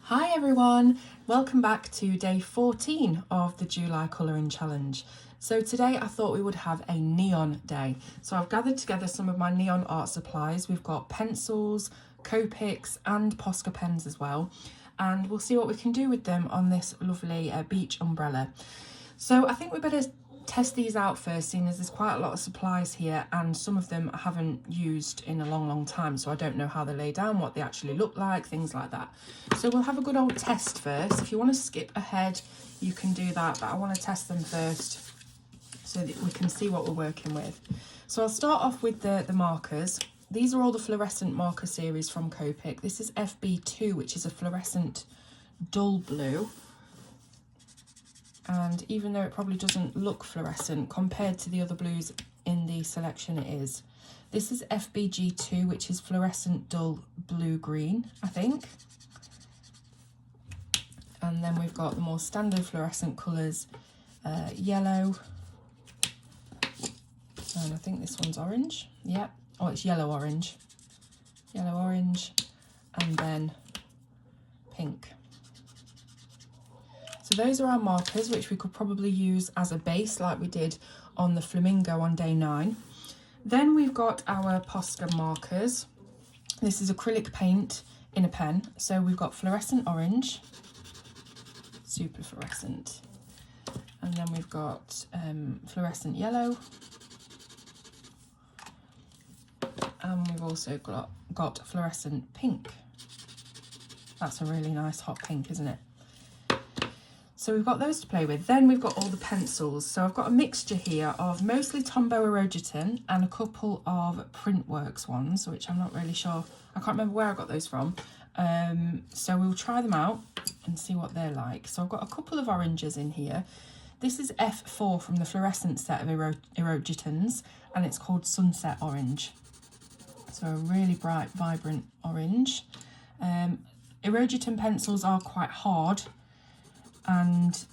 Hi everyone, welcome back to day 14 of the July Colouring Challenge. So today I thought we would have a neon day. So I've gathered together some of my neon art supplies. We've got pencils, Copics and Posca pens as well. And we'll see what we can do with them on this lovely beach umbrella. So I think we better test these out first, seeing as there's quite a lot of supplies here and some of them I haven't used in a long time, so I don't know how they lay down, what they actually look like, things like that. So we'll have a good old test first. If you want to skip ahead you can do that, but I want to test them first so that we can see what we're working with. So I'll start off with the markers. These are all the fluorescent marker series from Copic. This is FB2, which is a fluorescent dull blue. And even though it probably doesn't look fluorescent compared to the other blues in the selection, it is. This is FBG2, which is fluorescent dull blue-green, I think. And then we've got the more standard fluorescent colours, yellow. And I think this one's orange. Yep. Oh, it's yellow-orange. Yellow-orange. And then pink. So those are our markers, which we could probably use as a base like we did on the flamingo on day 9. Then we've got our Posca markers. This is acrylic paint in a pen. So we've got fluorescent orange, super fluorescent. And then we've got fluorescent yellow. And we've also got fluorescent pink. That's a really nice hot pink, isn't it? So we've got those to play with. Then we've got all the pencils. So I've got a mixture here of mostly Tombow Erogeton and a couple of Printworks ones, which I'm not really sure. I can't remember where I got those from. So we'll try them out and see what they're like. So I've got a couple of oranges in here. This is F4 from the fluorescent set of Erogetons, and it's called Sunset Orange. So a really bright, vibrant orange. Erogeton pencils are quite hard, and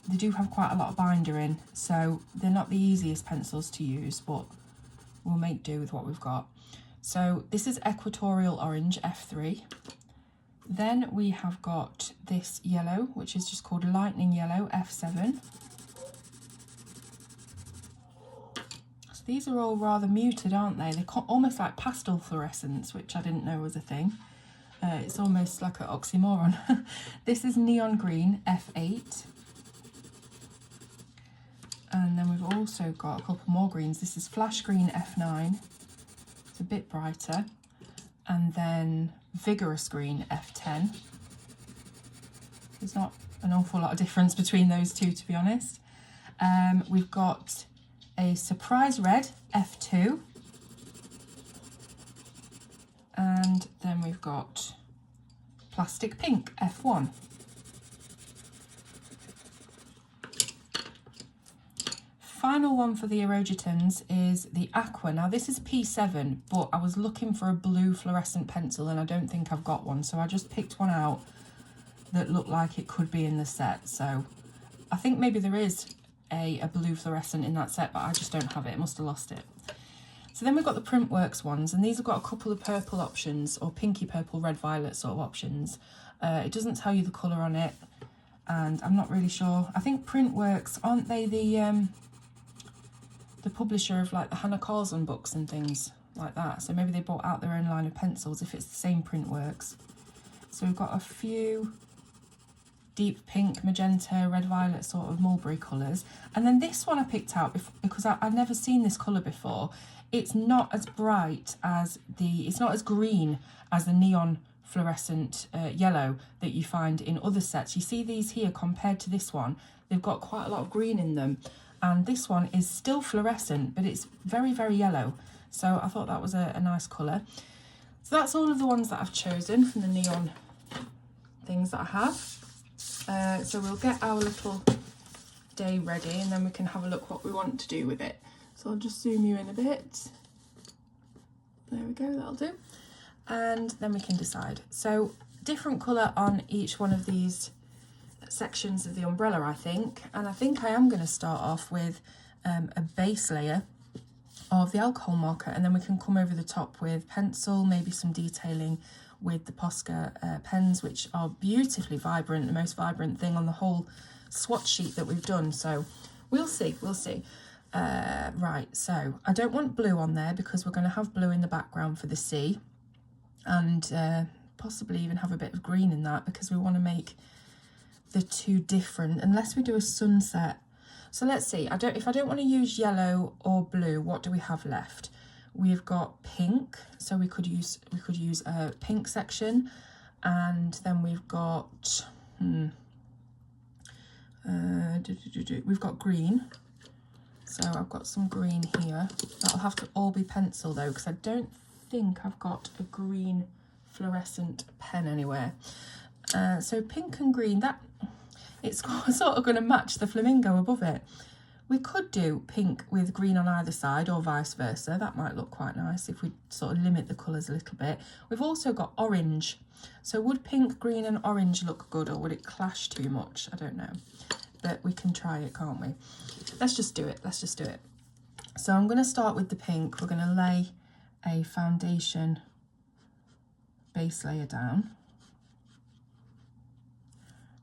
they do have quite a lot of binder in, so they're not the easiest pencils to use, but we'll make do with what we've got. So this is Equatorial Orange, F3. Then we have got this yellow, which is just called Lightning Yellow, F7. So these are all rather muted, aren't they? They're almost like pastel fluorescence, which I didn't know was a thing. It's almost like an oxymoron. This is Neon Green, F8. And then we've also got a couple more greens. This is Flash Green, F9. It's a bit brighter. And then Vigorous Green, F10. There's not an awful lot of difference between those two, to be honest. We've got a Surprise Red, F2. And then we've got Plastic Pink, F1. Final one for the Erogetons is the Aqua. Now this is P7, but I was looking for a blue fluorescent pencil and I don't think I've got one. So I just picked one out that looked like it could be in the set. So I think maybe there is a blue fluorescent in that set, but I just don't have it. I must have lost it. So then we've got the Printworks ones, and these have got a couple of purple options, or pinky purple, red violet sort of options. It doesn't tell you the colour on it, and I'm not really sure. I think Printworks, aren't they the publisher of like the Hannah Carlson books and things like that? So maybe they brought out their own line of pencils if it's the same Printworks. So we've got a few deep pink, magenta, red violet sort of mulberry colours. And then this one I picked out because I've never seen this colour before. It's not as bright as it's not as green as the neon fluorescent yellow that you find in other sets. You see these here compared to this one, they've got quite a lot of green in them. And this one is still fluorescent, but it's very, very yellow. So I thought that was a nice colour. So that's all of the ones that I've chosen from the neon things that I have. So we'll get our little day ready and then we can have a look what we want to do with it. So I'll just zoom you in a bit. There we go, that'll do. And then we can decide. So different colour on each one of these sections of the umbrella, I think. And I think I am going to start off with a base layer of the alcohol marker, and then we can come over the top with pencil, maybe some detailing with the Posca pens, which are beautifully vibrant, the most vibrant thing on the whole swatch sheet that we've done. So we'll see, we'll see. Right, so I don't want blue on there because we're going to have blue in the background for the sea, and possibly even have a bit of green in that because we want to make the two different, unless we do a sunset. So let's see, if I don't want to use yellow or blue, what do we have left? We've got pink, so we could use a pink section, and then we've got we've got green. So I've got some green here. That'll have to all be pencil though, because I don't think I've got a green fluorescent pen anywhere. So pink and green, that it's sort of going to match the flamingo above it. We could do pink with green on either side or vice versa. That might look quite nice if we sort of limit the colours a little bit. We've also got orange. So would pink, green and orange look good, or would it clash too much? I don't know. But we can try it, can't we? Let's just do it. Let's just do it. So I'm going to start with the pink. We're going to lay a foundation base layer down.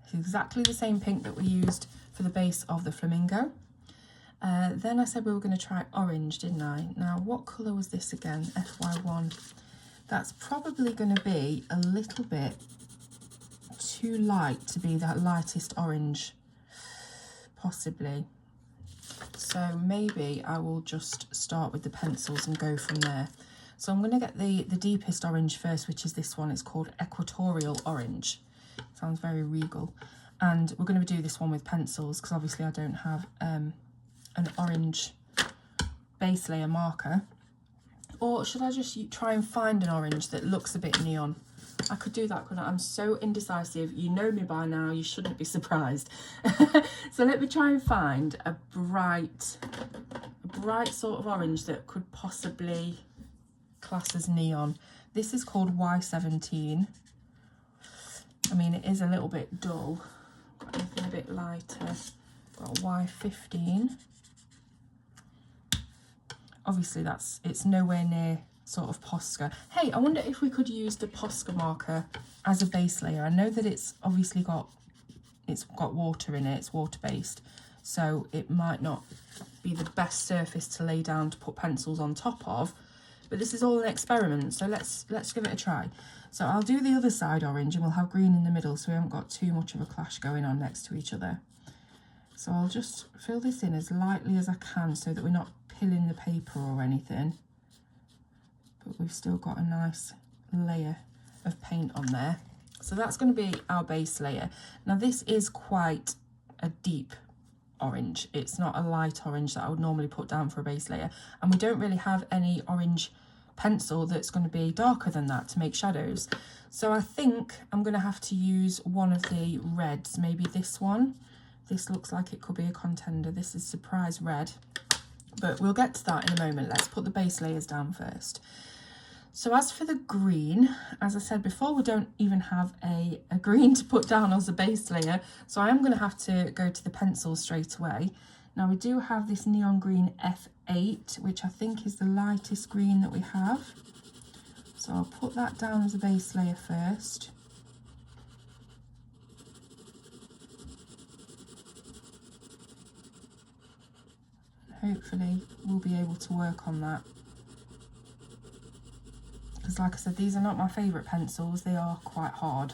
It's exactly the same pink that we used for the base of the flamingo. Then I said we were going to try orange, didn't I? Now, what colour was this again? FY1. That's probably going to be a little bit too light to be that lightest orange, possibly. So maybe I will just start with the pencils and go from there. So I'm going to get the deepest orange first, which is this one. It's called Equatorial Orange. Sounds very regal. And we're going to do this one with pencils because obviously I don't have an orange base layer marker. Or should I just try and find an orange that looks a bit neon? I could do that, couldn't I? I'm so indecisive. You know me by now. You shouldn't be surprised. So let me try and find a bright sort of orange that could possibly class as neon. This is called Y17. I mean, it is a little bit dull. Got anything a bit lighter? Got Y15. Obviously, it's nowhere near sort of Posca. Hey, I wonder if we could use the Posca marker as a base layer. I know that it's obviously got water in it. It's water based, so it might not be the best surface to lay down to put pencils on top of. But this is all an experiment, so let's give it a try. So I'll do the other side orange and we'll have green in the middle so we haven't got too much of a clash going on next to each other. So I'll just fill this in as lightly as I can so that we're not pilling the paper or anything. But we've still got a nice layer of paint on there. So that's going to be our base layer. Now this is quite a deep orange. It's not a light orange that I would normally put down for a base layer. And we don't really have any orange pencil that's going to be darker than that to make shadows. So I think I'm going to have to use one of the reds, maybe this one. This looks like it could be a contender. This is Surprise Red, but we'll get to that in a moment. Let's put the base layers down first. So as for the green, as I said before, we don't even have a green to put down as a base layer. So I am going to have to go to the pencil straight away. Now we do have this neon green F8, which I think is the lightest green that we have. So I'll put that down as a base layer first. Hopefully we'll be able to work on that. Because like I said, these are not my favourite pencils. They are quite hard.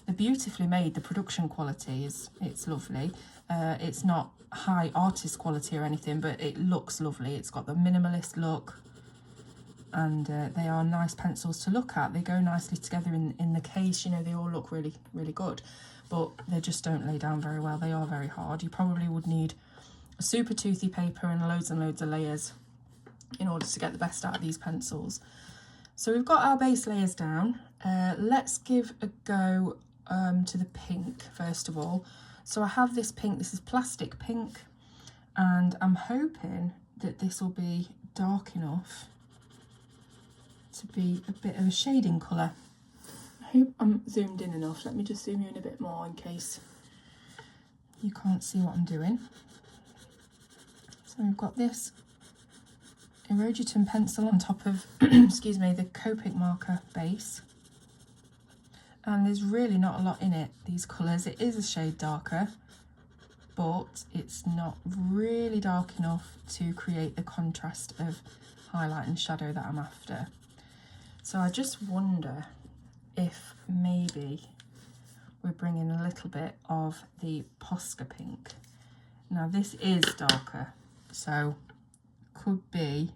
They're beautifully made. The production quality it's lovely. It's not high artist quality or anything, but it looks lovely. It's got the minimalist look, and they are nice pencils to look at. They go nicely together in the case. You know, they all look really, really good, but they just don't lay down very well. They are very hard. You probably would need a super toothy paper and loads of layers in order to get the best out of these pencils. So we've got our base layers down. Let's give a go to the pink first of all. So I have this pink, this is plastic pink, and I'm hoping that this will be dark enough to be a bit of a shading colour. I hope I'm zoomed in enough. Let me just zoom you in a bit more in case you can't see what I'm doing. So we've got this Erogeton pencil on top of, excuse me, the Copic marker base. And there's really not a lot in it, these colours. It is a shade darker, but it's not really dark enough to create the contrast of highlight and shadow that I'm after. So I just wonder if maybe we bring in a little bit of the Posca pink. Now this is darker, so could be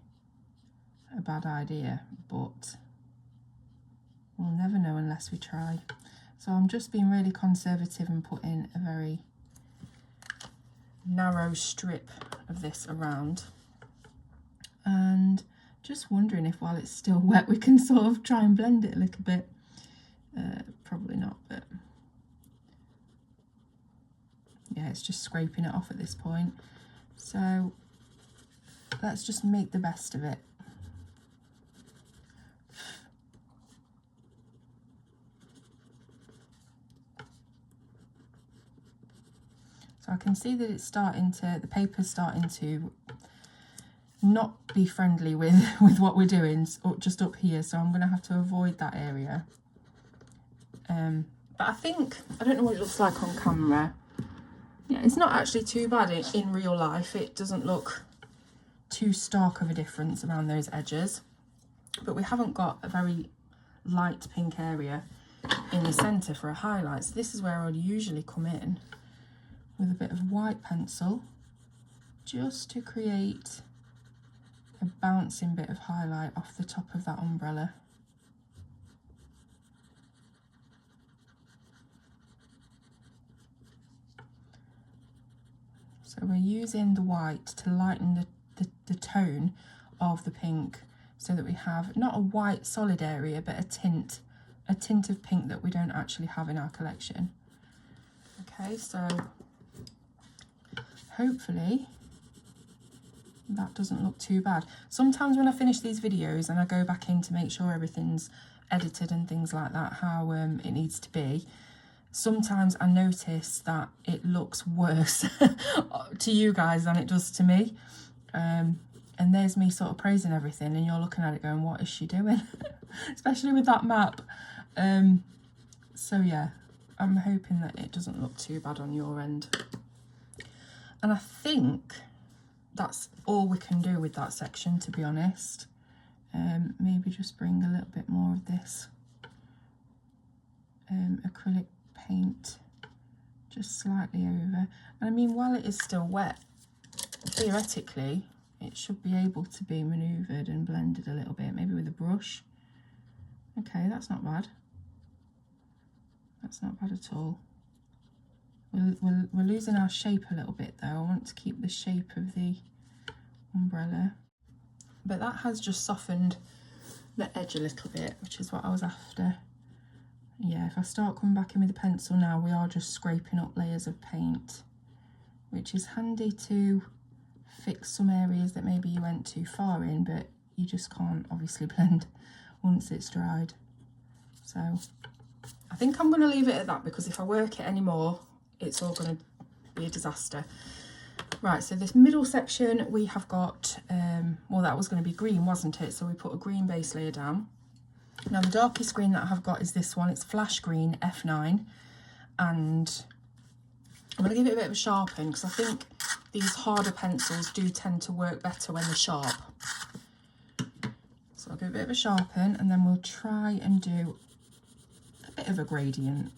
a bad idea, but we'll never know unless we try. So I'm just being really conservative and putting a very narrow strip of this around, and just wondering if while it's still wet we can sort of try and blend it a little bit. Probably not, but yeah, it's just scraping it off at this point. So let's just make the best of it. So I can see that it's starting to, the paper's starting to not be friendly with what we're doing just up here, so I'm going to have to avoid that area. But I think, I don't know what it looks like on camera. Yeah, it's not actually too bad in real life. It doesn't look too stark of a difference around those edges, but we haven't got a very light pink area in the centre for a highlight. So this is where I'd usually come in with a bit of white pencil just to create a bouncing bit of highlight off the top of that umbrella. So we're using the white to lighten the tone of the pink, so that we have not a white solid area, but a tint of pink that we don't actually have in our collection. Okay, so hopefully that doesn't look too bad. Sometimes when I finish these videos and I go back in to make sure everything's edited and things like that, how it needs to be, sometimes I notice that it looks worse to you guys than it does to me. And there's me sort of praising everything and you're looking at it going, what is she doing? Especially with that map. So yeah, I'm hoping that it doesn't look too bad on your end. And I think that's all we can do with that section, to be honest. Maybe just bring a little bit more of this acrylic paint just slightly over. And I mean, while it is still wet, theoretically it should be able to be manoeuvred and blended a little bit, maybe with a brush. Okay, that's not bad. That's not bad at all. We're losing our shape a little bit though. I want to keep the shape of the umbrella, but that has just softened the edge a little bit, which is what I was after. Yeah, if I start coming back in with the pencil now, we are just scraping up layers of paint, which is handy to fix some areas that maybe you went too far in, but you just can't obviously blend once it's dried. So I think I'm going to leave it at that, because if I work it anymore, it's all going to be a disaster. Right, so this middle section we have got, well, that was going to be green, wasn't it? So we put a green base layer down. Now the darkest green that I have got is this one. It's Flash Green F9, and I'm going to give it a bit of a sharpen, because I think these harder pencils do tend to work better when they're sharp. So I'll give it a bit of a sharpen, and then we'll try and do a bit of a gradient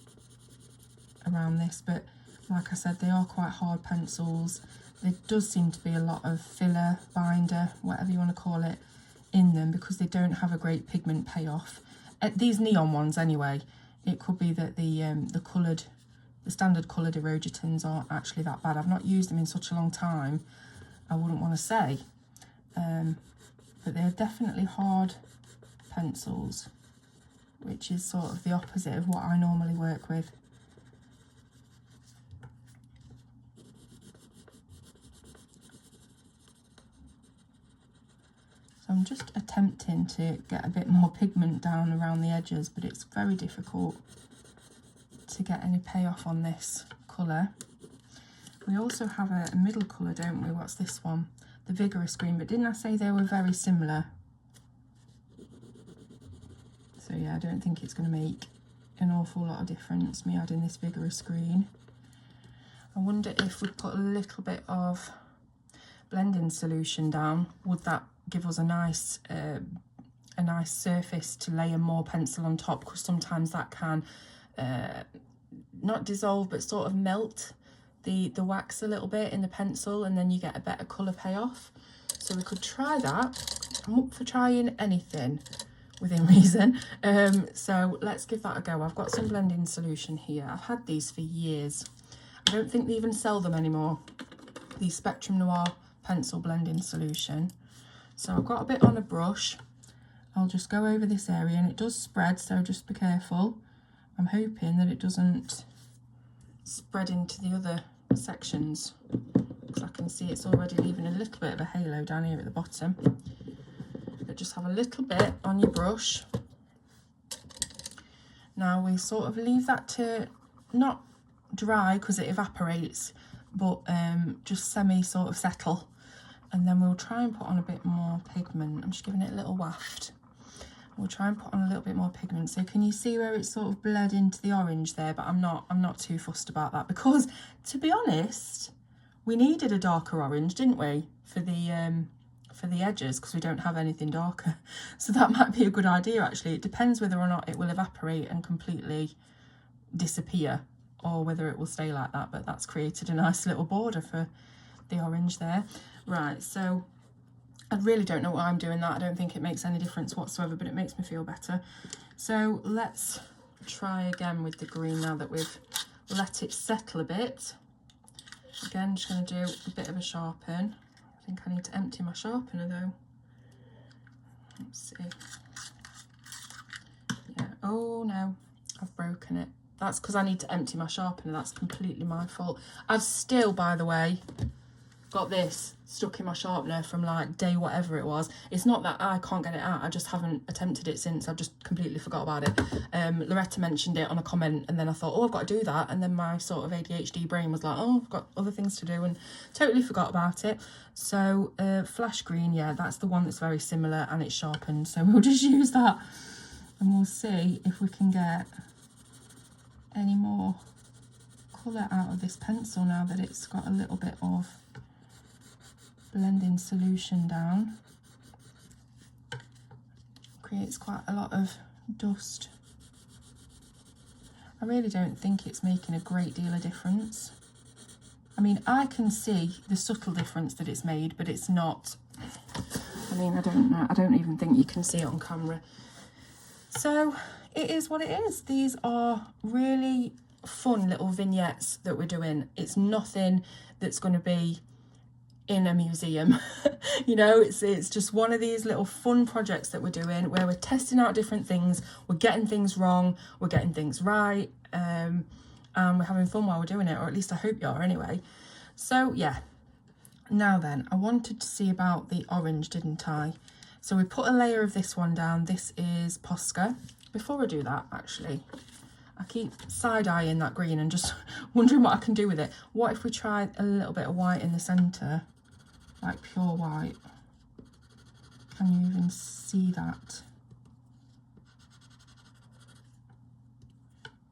around this. But like I said, they are quite hard pencils. There does seem to be a lot of filler, binder, whatever you want to call it, in them, because they don't have a great pigment payoff. These neon ones anyway, it could be that the standard coloured Irojitins aren't actually that bad. I've not used them in such a long time, I wouldn't want to say. But they're definitely hard pencils, which is sort of the opposite of what I normally work with. So I'm just attempting to get a bit more pigment down around the edges, but it's very difficult to get any payoff on this colour. We also have a middle colour, don't we? What's this one? The Vigorous Green, but didn't I say they were very similar? So yeah, I don't think it's going to make an awful lot of difference, me adding this bigger a screen. I wonder if we put a little bit of blending solution down, would that give us a nice surface to layer more pencil on top, because sometimes that can not dissolve but sort of melt the wax a little bit in the pencil, and then you get a better colour payoff. So we could try that. I'm up for trying anything within reason. So let's give that a go. I've got some blending solution here. I've had these for years. I don't think they even sell them anymore, the Spectrum Noir pencil blending solution. So I've got a bit on a brush. I'll just go over this area, and it does spread, so just be careful. I'm hoping that it doesn't spread into the other sections, because I can see it's already leaving a little bit of a halo down here at the bottom. But just have a little bit on your brush. Now we sort of leave that to not dry because it evaporates, but just semi sort of settle, and then we'll try and put on a bit more pigment. I'm just giving it a little waft. We'll try and put on a little bit more pigment. So can you see where it's sort of bled into the orange there? But I'm not too fussed about that, because to be honest, we needed a darker orange, didn't we, for the edges, because we don't have anything darker. So that might be a good idea actually. It depends whether or not it will evaporate and completely disappear, or whether it will stay like that, but that's created a nice little border for the orange there. Right, so I really don't know why I'm doing that. I don't think it makes any difference whatsoever, but it makes me feel better. So let's try again with the green now that we've let it settle a bit. Again, just going to do a bit of a sharpen. I think I need to empty my sharpener though. Let's see. Yeah, oh no, I've broken it. That's because I need to empty my sharpener. That's completely my fault. I've still, by the way, got this stuck in my sharpener from like day whatever it was. It's not that I can't get it out, I just haven't attempted it since. I've just completely forgot about it. Loretta mentioned it on a comment, and then I thought, oh, I've got to do that, and then my sort of ADHD brain was like, oh, I've got other things to do, and totally forgot about it. So Flash Green, yeah, that's the one that's very similar, and it's sharpened, so we'll just use that, and we'll see if we can get any more colour out of this pencil now that it's got a little bit of blending solution down. Creates quite a lot of dust. I really don't think it's making a great deal of difference. I mean, I can see the subtle difference that it's made, but it's not, I mean, I don't know, I don't even think you can see it on camera. So it is what it is. These are really fun little vignettes that we're doing. It's nothing that's going to be in a museum. You know, it's just one of these little fun projects that we're doing, where we're testing out different things, we're getting things wrong, we're getting things right, and we're having fun while we're doing it, or at least I hope you are anyway. So yeah, now then, I wanted to see about the orange, didn't I? So we put a layer of this one down. This is Posca. Before I do that, actually, I keep side-eyeing that green and just wondering what I can do with it. What if we tried a little bit of white in the centre, like pure white? Can you even see that?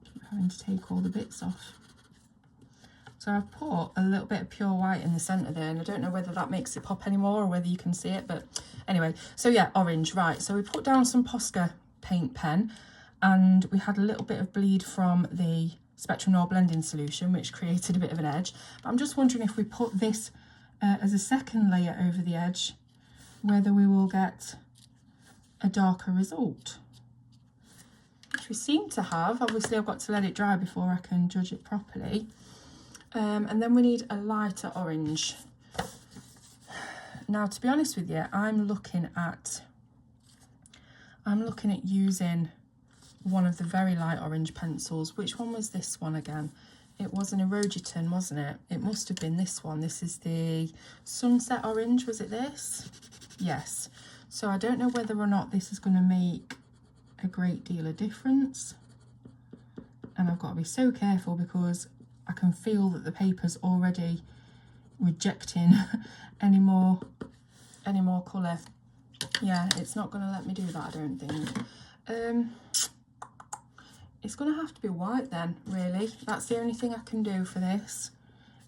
Keep having to take all the bits off. So I've put a little bit of pure white in the centre there, and I don't know whether that makes it pop anymore or whether you can see it, but anyway. So yeah, orange, right. So we put down some Posca paint pen, and we had a little bit of bleed from the Spectrum Noir blending solution, which created a bit of an edge. But I'm just wondering if we put this as a second layer over the edge, whether we will get a darker result. Which we seem to have. Obviously, I've got to let it dry before I can judge it properly. And then we need a lighter orange. Now, to be honest with you, I'm looking at using one of the very light orange pencils. Which one was this one again? It was an Erogeton, wasn't it? It must have been this one. This is the Sunset Orange, was it this? Yes. So I don't know whether or not this is going to make a great deal of difference. And I've got to be so careful because I can feel that the paper's already rejecting any more colour. Yeah, it's not going to let me do that, I don't think. it's going to have to be white then, really. That's the only thing I can do for this,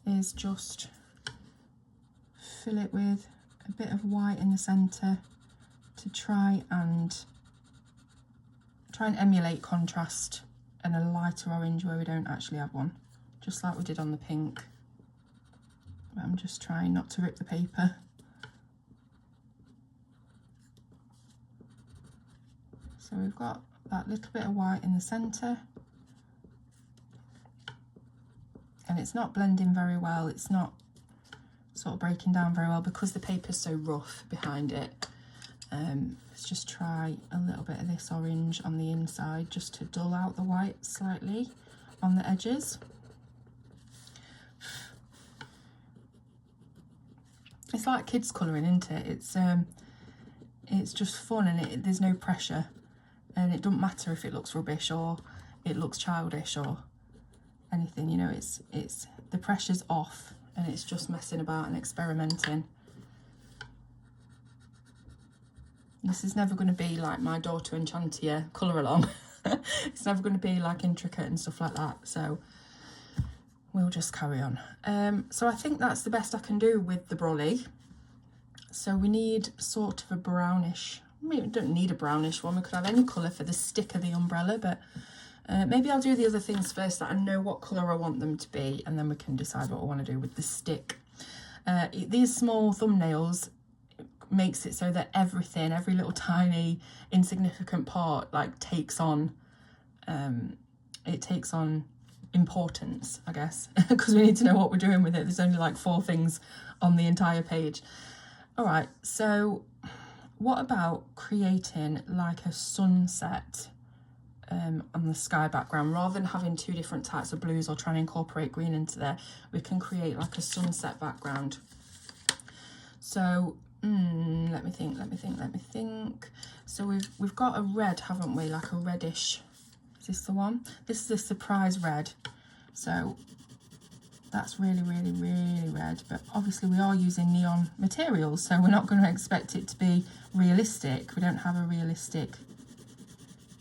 is just fill it with a bit of white in the centre to try and emulate contrast and a lighter orange where we don't actually have one, just like we did on the pink. But I'm just trying not to rip the paper. So we've got that little bit of white in the centre, and it's not blending very well, it's not sort of breaking down very well because the paper's so rough behind it. Let's just try a little bit of this orange on the inside just to dull out the white slightly on the edges. It's like kids colouring, isn't it? It's just fun, and there's no pressure, and it doesn't matter if it looks rubbish or it looks childish or anything, you know. It's the pressure's off and it's just messing about and experimenting. This is never going to be like my Daughter Enchantia colour along. It's never going to be like intricate and stuff like that, so we'll just carry on. So I think that's the best I can do with the brolly. So we need sort of a brownish, maybe we don't need a brownish one, we could have any colour for the stick of the umbrella, but maybe I'll do the other things first that I know what colour I want them to be, and then we can decide what I want to do with the stick. These small thumbnails makes it so that everything, every little tiny insignificant part, like takes on importance, I guess, because we need to know what we're doing with it. There's only like 4 things on the entire page. All right, so what about creating like a sunset on the sky background? Rather than having 2 different types of blues or trying to incorporate green into there, we can create like a sunset background. So let me think. So we've got a red, haven't we? Like a reddish. Is this the one? This is a surprise red. So that's really, really, really red. But obviously we are using neon materials, so we're not going to expect it to be realistic. We don't have a realistic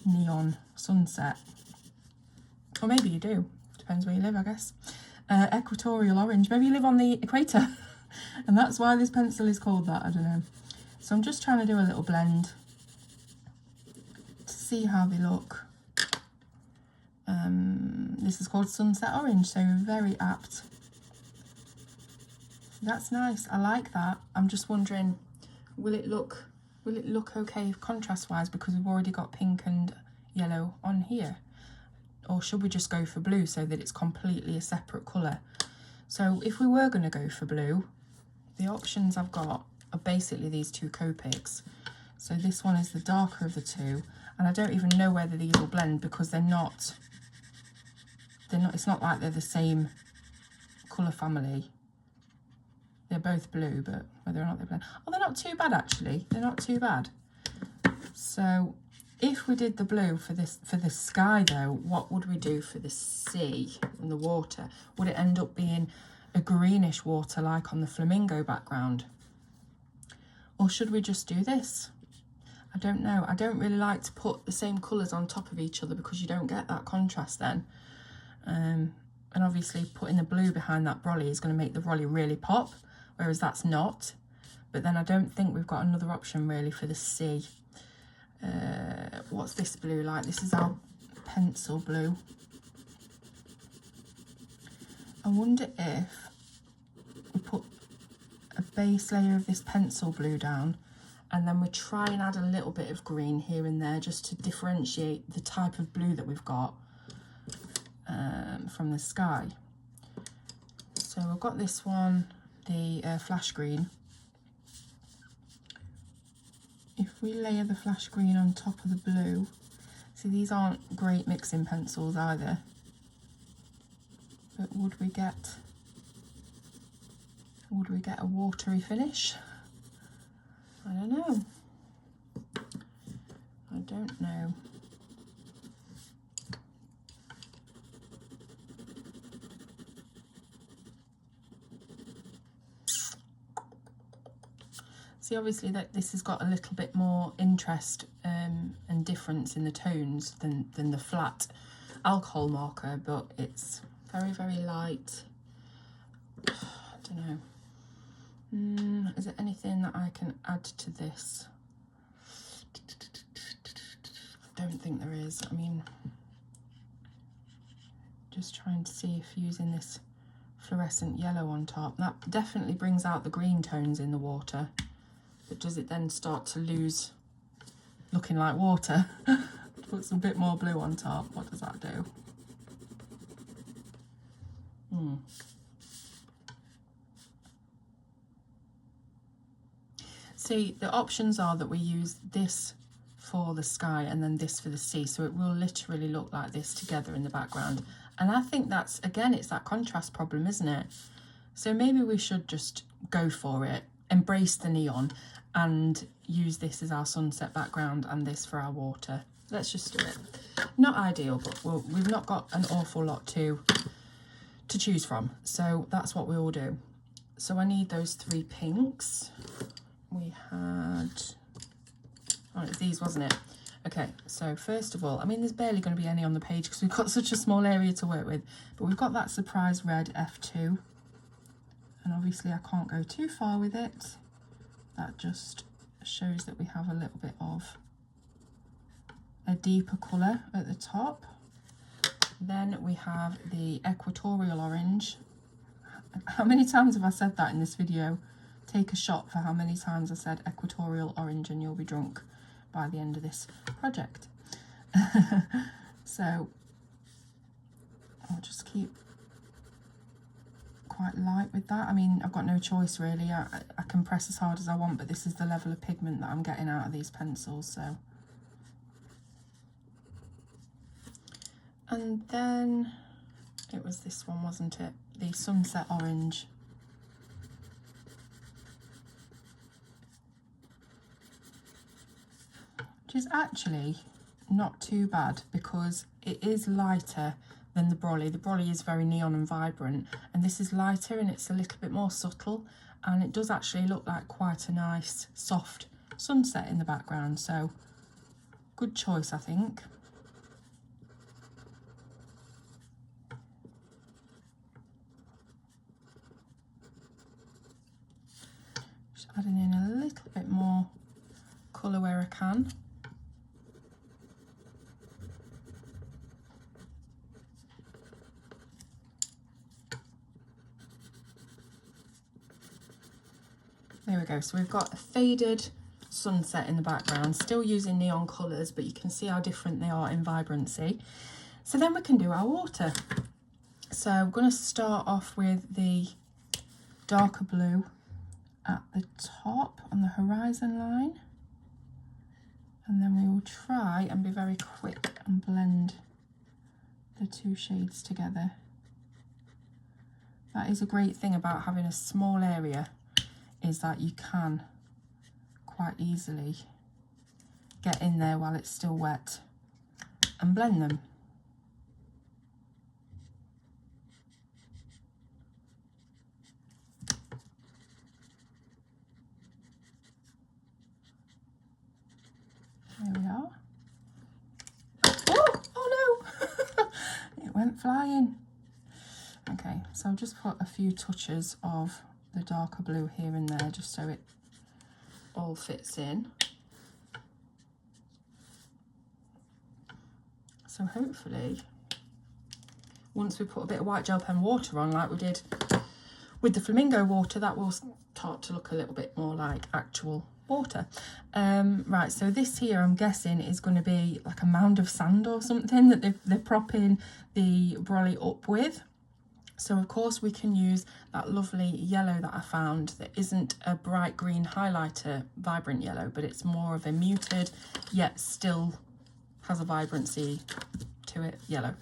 neon sunset. Or maybe you do. Depends where you live, I guess. Equatorial orange. Maybe you live on the equator. And that's why this pencil is called that, I don't know. So I'm just trying to do a little blend to see how they look. This is called Sunset Orange, so very apt. That's nice, I like that. I'm just wondering, will it look okay contrast wise, because we've already got pink and yellow on here? Or should we just go for blue so that it's completely a separate colour? So if we were going to go for blue, the options I've got are basically these 2 Copics. So this one is the darker of the 2, and I don't even know whether these will blend because they're not, it's not like they're the same colour family. They're both blue, but whether or not they blend. Oh, they're not too bad actually. They're not too bad. So if we did the blue for the sky though, what would we do for the sea and the water? Would it end up being a greenish water like on the flamingo background? Or should we just do this? I don't know. I don't really like to put the same colours on top of each other because you don't get that contrast then. And obviously putting the blue behind that brolly is going to make the brolly really pop, whereas that's not. But then I don't think we've got another option really for the sea. What's this blue like? This is our pencil blue. I wonder if we put a base layer of this pencil blue down, and then we try and add a little bit of green here and there just to differentiate the type of blue that we've got from the sky. So I've got this one, the flash green. If we layer the flash green on top of the blue, see these aren't great mixing pencils either, but would we get a watery finish? I don't know. I don't know. See, obviously that this has got a little bit more interest and difference in the tones than the flat alcohol marker, but it's very, very light. I don't know. Is there anything that I can add to this? I don't think there is. I mean, just trying to see if using this fluorescent yellow on top, that definitely brings out the green tones in the water, but does it then start to lose looking like water? Put some bit more blue on top, what does that do? See, the options are that we use this for the sky and then this for the sea, so it will literally look like this together in the background. And I think that's, again, it's that contrast problem, isn't it? So maybe we should just go for it, embrace the neon, and use this as our sunset background and this for our water. Let's just do it. Not ideal, but we've not got an awful lot to choose from, so that's what we will do. So I need those 3 pinks. We had, oh, it's these, wasn't it? Okay, so first of all, I mean, there's barely going to be any on the page because we've got such a small area to work with, but we've got that surprise red F2, and obviously I can't go too far with it. That just shows that we have a little bit of a deeper colour at the top. Then we have the equatorial orange. How many times have I said that in this video? Take a shot for how many times I said equatorial orange and you'll be drunk by the end of this project. So I'll just keep quite light with that. I mean, I've got no choice really. I can press as hard as I want, but this is the level of pigment that I'm getting out of these pencils, so. And then it was this one, wasn't it? The sunset orange. Which is actually not too bad because it is lighter than the Brolly. The Brolly is very neon and vibrant, and this is lighter and it's a little bit more subtle, and it does actually look like quite a nice soft sunset in the background, so good choice, I think. Just adding in a little bit more colour where I can. There we go, so we've got a faded sunset in the background, still using neon colours, but you can see how different they are in vibrancy. So then we can do our water. So I'm going to start off with the darker blue at the top on the horizon line, and then we will try and be very quick and blend the 2 shades together. That is a great thing about having a small area, is that you can quite easily get in there while it's still wet and blend them. There we are. Oh no! It went flying. Okay, so I'll just put a few touches of the darker blue here and there just so it all fits in. So hopefully once we put a bit of white gel pen water on like we did with the flamingo water, that will start to look a little bit more like actual water. Right, so this here I'm guessing is going to be like a mound of sand or something that they're propping the Brolly up with. So of course we can use that lovely yellow that I found that isn't a bright green highlighter vibrant yellow, but it's more of a muted yet still has a vibrancy to it yellow.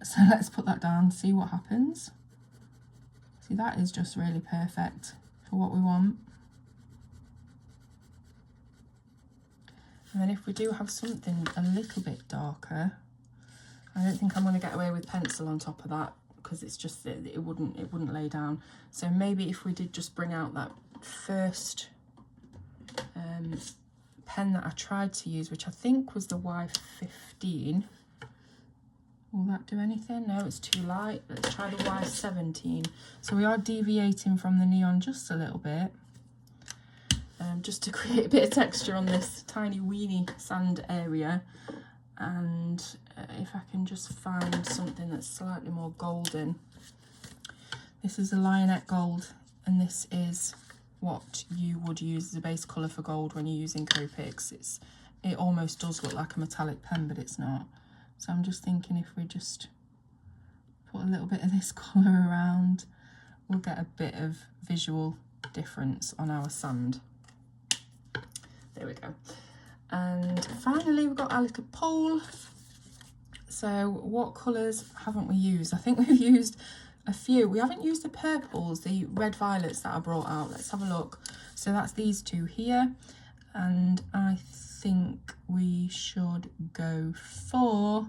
So let's put that down, see what happens. See, that is just really perfect for what we want. And then if we do have something a little bit darker, I don't think I'm going to get away with pencil on top of that, because it's just it wouldn't lay down. So maybe if we did just bring out that first pen that I tried to use, which I think was the Y15, Will that do anything? No, it's too light. Let's try the Y17. So we are deviating from the neon just a little bit, just to create a bit of texture on this tiny weeny sand area. And if I can just find something that's slightly more golden. This is a Lionette Gold, and this is what you would use as a base colour for gold when you're using Copics. It almost does look like a metallic pen, but it's not. So I'm just thinking if we just put a little bit of this colour around, we'll get a bit of visual difference on our sand. There we go. And finally, we've got our little pole. So what colours haven't we used? I think we've used a few. We haven't used the purples, the red violets that I brought out. Let's have a look. So that's these two here. And I think we should go for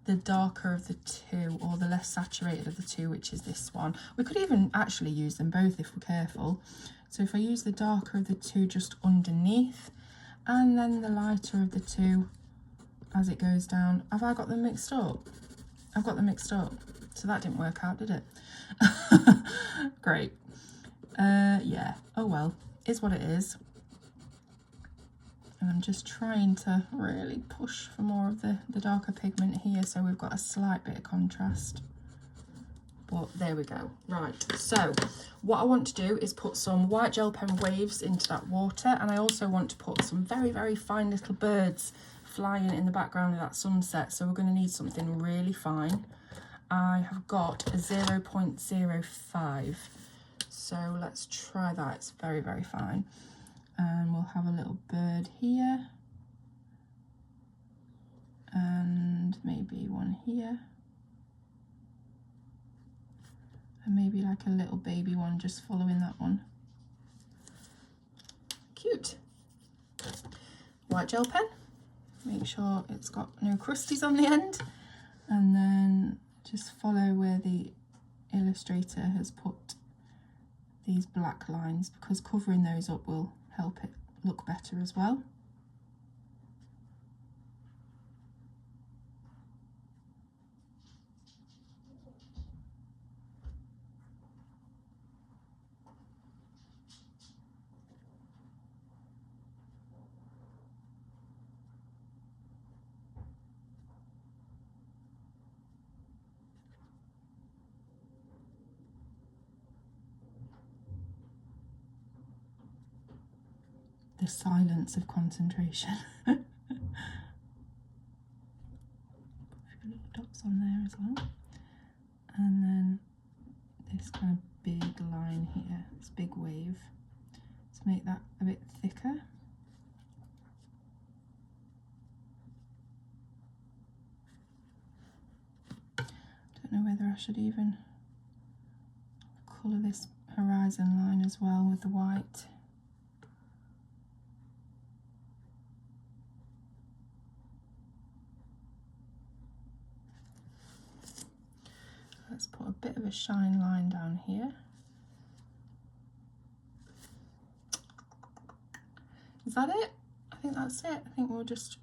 the darker of the two, or the less saturated of the two, which is this one. We could even actually use them both if we're careful. So if I use the darker of the two just underneath, and then the lighter of the two as it goes down. Have I got them mixed up? I've got them mixed up. So that didn't work out, did it? Great. Yeah, oh well, is what it is. And I'm just trying to really push for more of the darker pigment here, so we've got a slight bit of contrast. But there we go. Right, so what I want to do is put some white gel pen waves into that water, and I also want to put some very, very fine little birds flying in the background of that sunset. So we're going to need something really fine. I have got a 0.05, so let's try that. It's very, very fine. And we'll have a little bird here, and maybe one here, and maybe like a little baby one just following that one. Cute. White gel pen, make sure it's got no crusties on the end, and then just follow where the illustrator has put these black lines, because covering those up will help it look better as well. The silence of concentration. Put a few little dots on there as well. And then this kind of big line here, this big wave, to make that a bit thicker. Don't know whether I should even colour this horizon line as well with the white. Let's put a bit of a shine line down here. Is that it? I think that's it. I think we'll just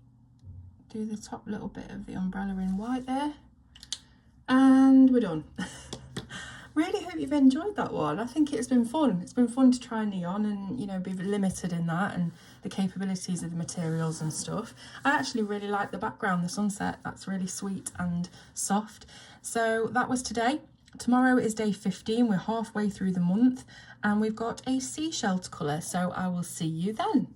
do the top little bit of the umbrella in white there. And we're done. Really hope you've enjoyed that one. I think it's been fun. It's been fun to try neon and, you know, be limited in that and the capabilities of the materials and stuff. I actually really like the background, the sunset. That's really sweet and soft. So that was today. Tomorrow is day 15. We're halfway through the month and we've got a seashell to colour. So I will see you then.